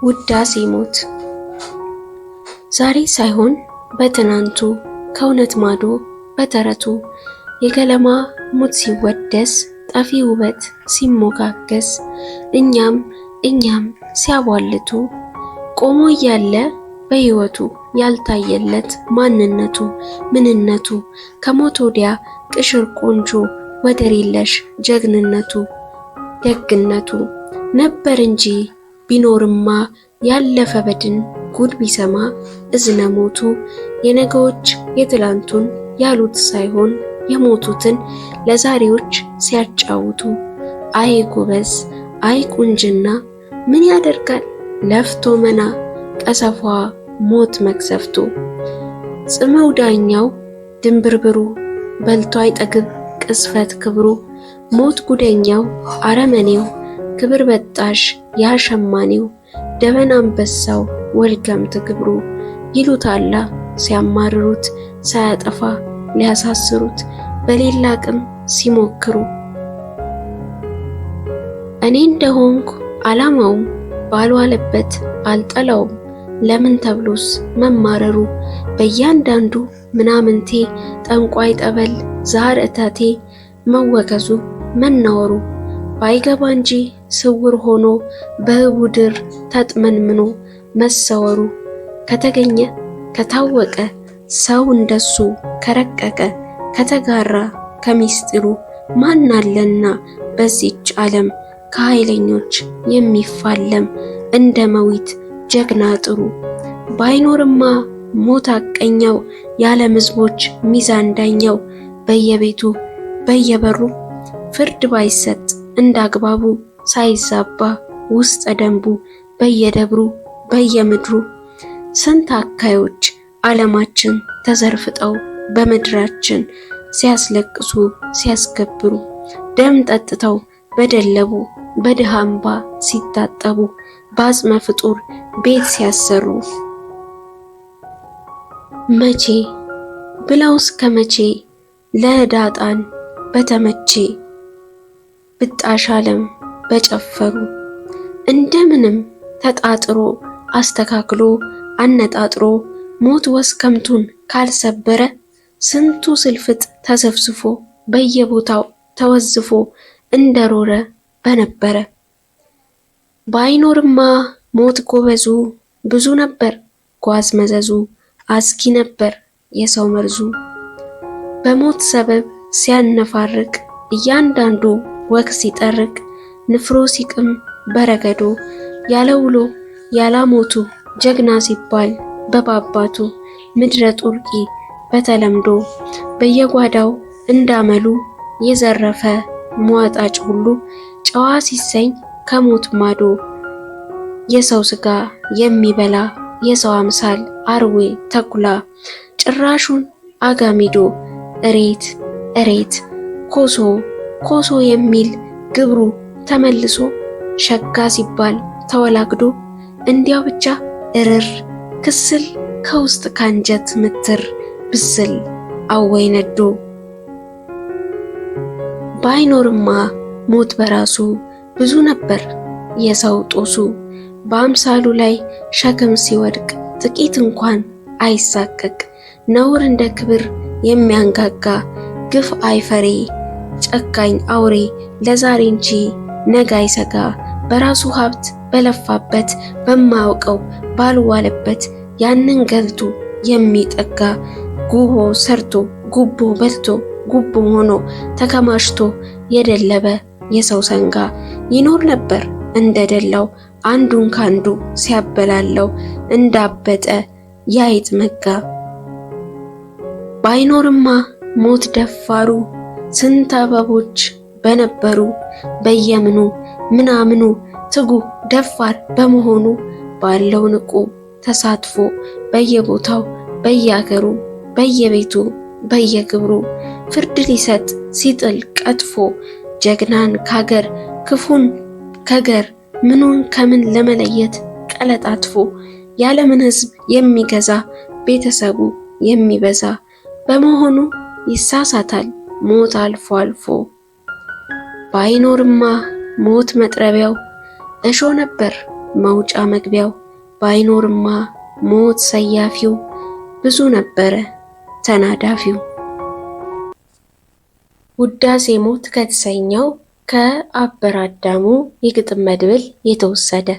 ውዳሴ ሞት ዛሬ ሳይሆን በትናንቱ ከእውነት ማዶ በተረቱ የገለማ ሙት ሲወደስ ጠፊ ውበት ሲሞጋገስ እኛም ሲያቧልቱ ቆሞ እያለ በሕይወቱ ያልታየለት ማንነቱ ምንነቱ ከሞት ወዲያ ቅሽር ቆንጆ ወደር የለሽ ጀግንነቱ ደግነቱ ነበር እንጂ ቢኖርማ ያለፈ በድን ጉድ ቢሰማ እዝነ ሞቱ የነገዎች የትላንቱን ያሉት ሳይሆን የሞቱትን ለዛሬዎች ሲያጫውቱ አይ ጎበዝ አይ ቁንጅና ምን ያደርጋል ለፍቶ መና ቀሰፏ ሞት መክሰፍቱ ጽመው ዳኛው ድንብርብሩ በልቶ አይጠግብ ቅስፈት ክብሩ ሞት ጉደኛው አረመኔው ክብር በጣሽ ያሸማኔው ደበን አንበሳው ወልገምት ግብሩ ይሉታላ ሲያማርሩት ሳያጠፋ ሊያሳስሩት በሌላ አቅም ሲሞክሩ እኔ እንደሆንኩ ዓላማውም ባልዋለበት አልጠላውም ለምን ተብሎስ መማረሩ በእያንዳንዱ ምናምንቴ ጠንቋይ ጠበል ዛር እተቴ መወገዙ መናወሩ ባይገባ እንጂ ስውር ሆኖ በህቡድር ተጥመንምኖ መሰወሩ ከተገኘ ከታወቀ ሰው እንደሱ ከረቀቀ ከተጋራ ከሚስጥሩ ማናለና በዚች ዓለም ከኃይለኞች የሚፋለም እንደ መዊት ጀግና ጥሩ ባይኖርማ ሞት አቀኛው የዓለም ሕዝቦች ሚዛን ዳኛው በየቤቱ በየበሩ ፍርድ ባይሰጥ እንዳግባቡ ሳይዛባ ውስጠ ደንቡ በየደብሩ በየምድሩ ስንት አካዮች ዓለማችን ተዘርፍጠው በምድራችን ሲያስለቅሱ ሲያስገብሩ ደም ጠጥተው በደለቡ በድሃ እንባ ሲታጠቡ በአጽመ ፍጡር ቤት ሲያሰሩ መቼ ብለው እስከ መቼ ለህዳጣን በተመቼ ብጣሽ ዓለም በጨፈሩ እንደምንም ተጣጥሮ አስተካክሎ አነጣጥሮ ሞት ወስከምቱን ካልሰበረ ስንቱ ስልፍጥ ተዘፍዝፎ በየቦታው ተወዝፎ እንደሮረ በነበረ ባይኖርማ ሞት ጎበዙ ብዙ ነበር ጓዝ መዘዙ አስጊ ነበር የሰው መርዙ በሞት ሰበብ ሲያነፋርቅ እያንዳንዱ ወግ ሲጠርቅ ንፍሮ ሲቅም በረገዶ ያለውሎ ያላሞቱ ጀግና ሲባል በባባቱ ምድረ ጡርቂ በተለምዶ በየጓዳው እንዳመሉ የዘረፈ ሟጣጭ ሁሉ ጨዋ ሲሰኝ ከሞት ማዶ የሰው ስጋ የሚበላ የሰው አምሳል አርዌ ተኩላ ጭራሹን አጋሚዶ እሬት እሬት ኮሶ የሚል ግብሩ ተመልሶ ሸጋ ሲባል ተወላግዶ እንዲያው ብቻ እርር ክስል ከውስጥ ካንጀት ምትር ብስል አወይ ነዶ ባይኖርማ ሞት በራሱ ብዙ ነበር የሰው ጦሱ በአምሳሉ ላይ ሸክም ሲወድቅ ጥቂት እንኳን አይሳቀቅ ነውር እንደ ክብር የሚያንጋጋ ግፍ አይፈሬ ጨካኝ አውሬ ለዛሬ እንጂ ነገ አይሰጋ በራሱ ሀብት በለፋበት በማያውቀው ባልዋለበት ያንን ገልቶ የሚጠጋ ጉቦ ሰርቶ ጉቦ በልቶ ጉቦ ሆኖ ተከማሽቶ የደለበ የሰው ሰንጋ ይኖር ነበር እንደደላው አንዱን ካንዱ ሲያበላለው እንዳበጠ ያይጥ መጋ ባይኖርማ ሞት ደፋሩ ስንት አበቦች በነበሩ በየምኑ ምናምኑ ትጉ ደፋር በመሆኑ ባለው ንቁ ተሳትፎ በየቦታው በየአገሩ በየቤቱ በየግብሩ ፍርድ ሊሰጥ ሲጥል ቀጥፎ ጀግናን ካገር ክፉን ከገር ምኑን ከምን ለመለየት ቀለጣጥፎ ያለምን ሕዝብ የሚገዛ ቤተሰቡ የሚበዛ በመሆኑ ይሳሳታል ሞት አልፎ አልፎ ባይኖርማ ሞት መጥረቢያው እሾ ነበር መውጫ መግቢያው ባይኖርማ ሞት ሰያፊው ብዙ ነበረ ተናዳፊው። ውዳሴ ሞት ከተሰኘው ከአበረ አዳሙ የግጥም መድብል የተወሰደ